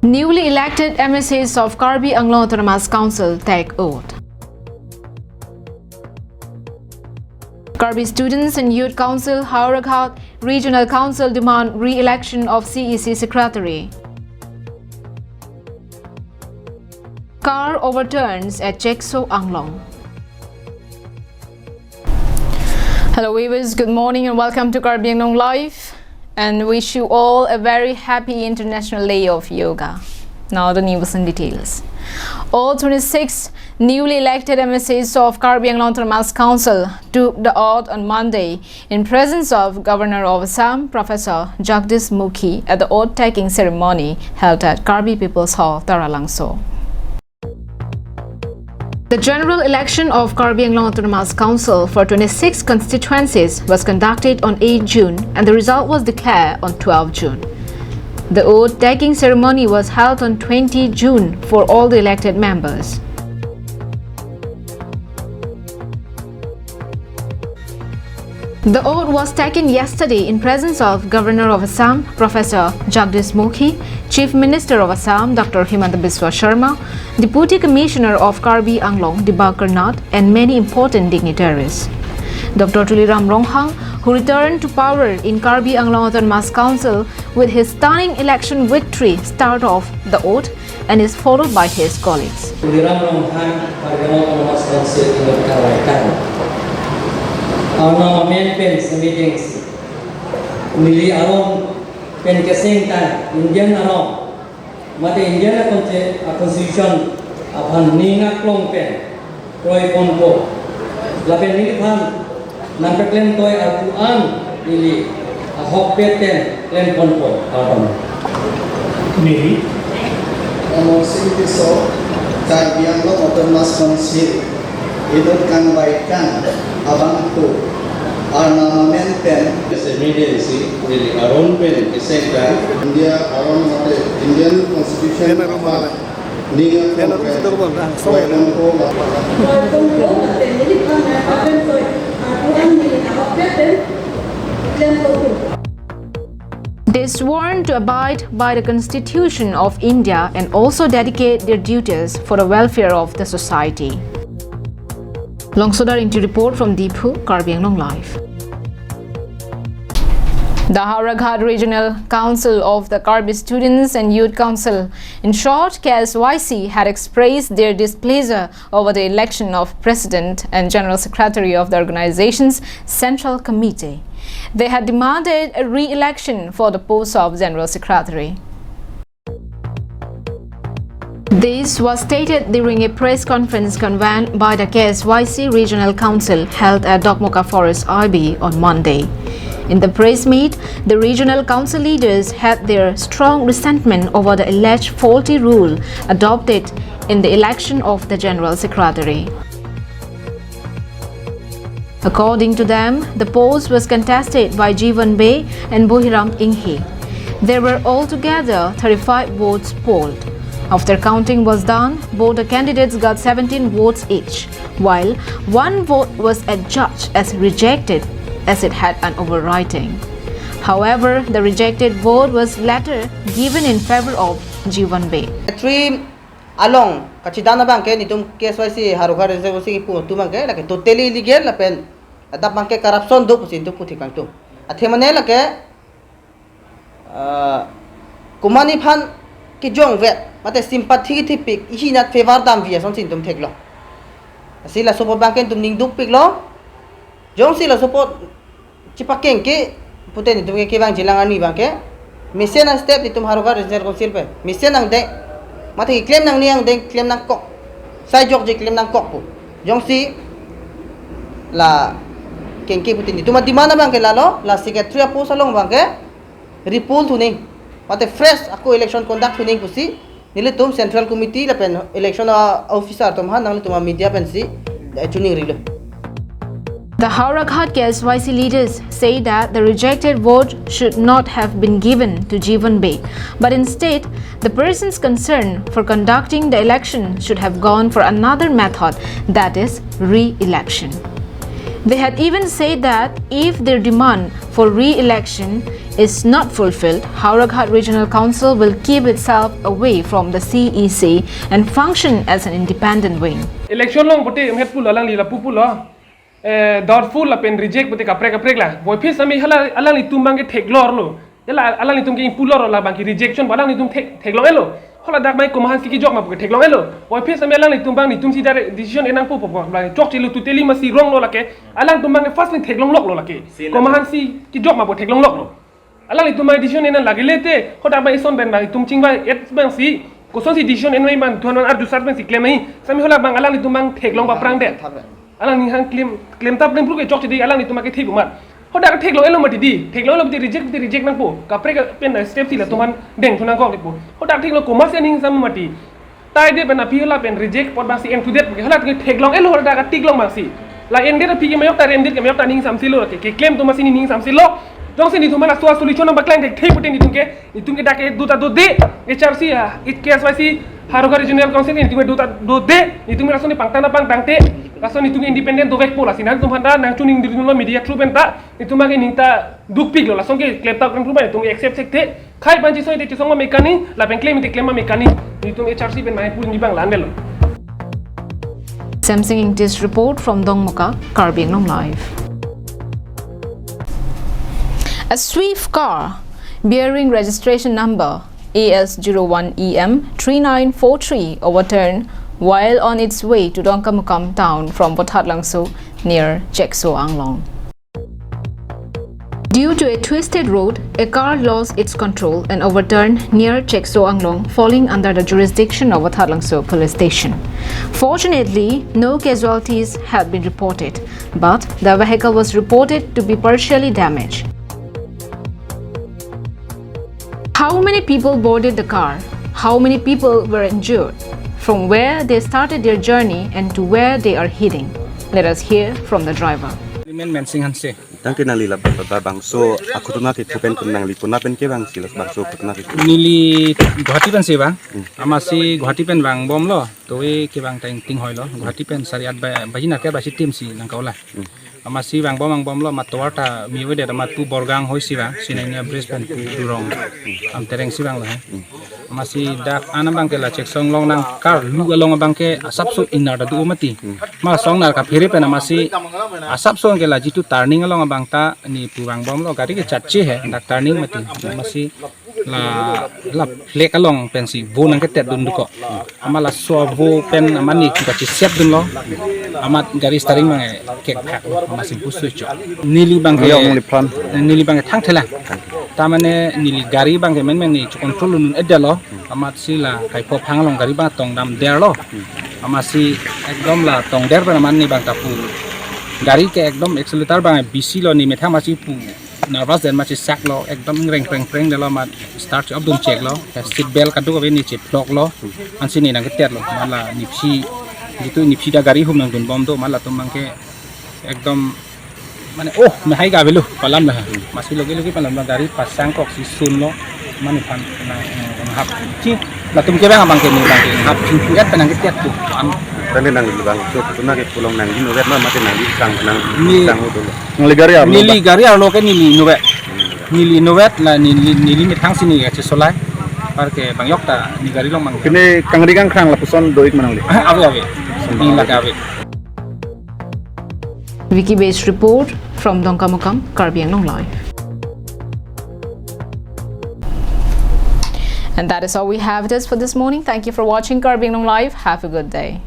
Newly elected MSAs of Karbi Anglong Autonomous Council take oath. Karbi Students and Youth Council Hauraghat Regional Council demand re-election of CEC Secretary. Car overturns at Chekso Anglong. Hello viewers, good morning and welcome to Karbi Anglong Live, and wish you all a very happy International Day of Yoga. Now the news and details. All 26 newly elected MSAs of Karbi Anglong Autonomous Council took the oath on Monday in presence of Governor of Assam, Professor Jagdish Mukhi, at the oath-taking ceremony held at Karbi People's Hall, Taralangso. The general election of Karbi Anglong Autonomous Council for 26 constituencies was conducted on 8 June and the result was declared on 12 June. The oath-taking ceremony was held on 20 June for all the elected members. The oath was taken yesterday in presence of Governor of Assam, Professor Jagdish Mukhi, Chief Minister of Assam, Dr. Himanta Biswa Sharma, Deputy Commissioner of Karbi Anglong, Dibakar Nath, and many important dignitaries. Dr. Tuliram Ronghang, who returned to power in Karbi Anglong Autonomous Council with his stunning election victory, started off the oath and is followed by his colleagues. Tuliram Ronghang, Karbi Anglong Autonomous Council, Indonesia. Our nama pen meetings Mili Arom pen kesing tan Indian Arom mate Indian constitution apan ninga klong pen Roy Konpo lapen nili pan nampak len toy Al-Quran ili ahok peten len Konpo arom Mili Emosi besok Karbi Anglong Autonomous Council itu kan baikkan abang itu ornament pen emergency really around pen kesehatan India around Indian Constitution Ninga They sworn to abide by the Constitution of India and also dedicate their duties for the welfare of the society. Longsodar into report from Deephu, Karbi Anglong Live. The Hauraghat Regional Council of the Karbi Students and Youth Council, in short KAL, had expressed their displeasure over the election of President and General Secretary of the organization's Central Committee. They had demanded a re-election for the post of General Secretary. This was stated during a press conference convened by the KAL Regional Council held at Dokmoka Forest IB on Monday. In the press meet, the regional council leaders had their strong resentment over the alleged faulty rule adopted in the election of the General Secretary. According to them, the post was contested by Jivan Bey and Bohiram Inghe. There were altogether 35 votes polled. After counting was done, both the candidates got 17 votes each, while one vote was adjudged as rejected as it had an overwriting. However, the rejected vote was later given in favor of Jivan Bey. Three along kachidana bangke nitum KSYC harugar reservasi pu tu bangke lake totally illegal lapen adap bangke corruption do pusin tu puthi kang tu athemane lake kumani phan ki jong vet mate sympathy thi pik ihi nat favor dam via son sin tum theklo sila support bangke tum ning duk piklo jong sila support chipakeng ke puten tum ke bang jilang ani bangke mission and step ni tum harugar reserve council pe mission ang de mate claim nang niang de claim nang kok sai jok je claim nang kok pu jong si la kengke putin ni tuma dimana bangke lalo la secretary post along bangke repull tuning mate fresh aku election conduct tuning pusi nile tum central committee la pen election officer tum han nang tuma media pen si tuning rilo. The Hauraghat KAL leaders say that the rejected vote should not have been given to Jivan Bey, but instead, the persons concerned for conducting the election should have gone for another method, that is, re-election. They had even said that if their demand for re-election is not fulfilled, Hauraghat Regional Council will keep itself away from the CEC and function as an independent wing. election long bote met pul alang li la pupul lo dot full la pen reject bote kaprek la boy phis ami hala alang li tumbang ke thek lor lo yala alang li tum ke impul lor la bang ki rejection balang li tum thek long elo hola dak mai ko mahan ki jok ma bote thek long elo boy phis ami alang li tumbang ni tum si dar decision enang pu la chok ti lu tu teli masi rong lo la ke alang tumbang ke fast ni thek long lok lo la ke ko mahan si ki jok ma bote thek long lok lo alang li tumbang decision enang lagi lete hoda mai son ben ba tum ching ba et bang si ko son si decision enai man tuan arju sar ben si claim ai sami hola bang alang li tumbang thek long ba prang de alang ni hang claim tap claim pru ke chok ti alang ni tumbang ke thi bu mat hoda ka thek long elo mati di thek long elo ti reject nang po ka pre ka pen step si la tuman deng thunang kok lipu hoda thek long ko mas ening sam mati tai de ben api hola pen reject pot ba si en tu det ke hola ke thek long elo hoda ka tik long ba si la en de api ke mayok ta en de ke mayok ta ning sam si lo ke claim tu masini ning sam si lo donc c'est ni tu mana soa solution ba klein de thek putin ni tunke dake duta do de HRC it KSYC Hauraghat Regional Council ni tunke duta do de ni tunke rasoni pangtana pang tangte rasoni tunke independent do vek pola sinan tum handa nang tuning dir no media true benta ni tumage ninta duk pig lo la songe claim ta kan ruba tunke accept sekte khai banji so de songa mekani la ben claim te claim ma mekani ni tum HRC ben mai pul ni bang landelo Sam Singing this report from Dongmuka, Karbi Anglong Live. A swift car bearing registration number AS01EM3943 overturned while on its way to Dongkamukam town from Bothatlangso near Chekso Anglong. Due to a twisted road, a car lost its control and overturned near Chekso Anglong, falling under the jurisdiction of Bothatlangso police station. Fortunately, no casualties have been reported, but the vehicle was reported to be partially damaged. How many people boarded the car? How many people were injured? From where they started their journey and to where they are heading? Let us hear from the driver. Tangke nang lila bang so aku tu nak itu pen nang lipu na pen ke bang silas bang so aku nak itu nili Guwahati pen se bang amasi Guwahati pen bang bom lo towe ke bang ting hoi lo Guwahati pen sariat bajina ke basi tim si nang kaulah amasi bang bom lo matwarta miwe de matu borgang hoi si bang sinainya Brisbane pu durong am tereng si bang lo amasi dak anam bang ke la cek song long nang kar lu long bang ke asap so inar da du mati ma song nar ka phiri pen amasi asap so ke la jitu turning long bang ta ni purang bom lo gari ke chachi hai dak turning mati masih la plek along pensi bo nang ke tet dun ko amala so bo pen amani ka chi set dun lo amat gari steering mang kek phak masih pusu cho nili bang ke thang thela tamane nili gari bang ke men ni control nun edelo amat sila kai pho phang long gari ba tong dam der lo amasi ekdom la tong der ba man ni bang ta pu gari ke ekdom accelerator bang bisi lo ni metha masi pu nervous den masi sak lo ekdom reng de lo mat start up dun check lo seat belt ka du ko ni che block lo ansi ni nang tet lo mala nipsi itu nipsi da gari hum nang dun bom do mala tum mangke ekdom mane oh me hai ga belu palam na masi logi palam gari pasang kok si sun lo mani pan na hap chi la tum ke bang bang ke ni bang ke hap chi puat penang tet tu tangke nang lila bang so aku nak itu pulang nang di novet mah mati nang di sang itu nili gari lo ke nili novet la nili metang sini ga che solai par ke bang yok ta ni gari long mang kene kangri kang khang la puson doik manang li ave ni la ave Wiki based report from Dongkamukam, Karbi Anglong Live. And that is all we have it is for this morning. Thank you for watching Karbi Anglong Live. Have a good day.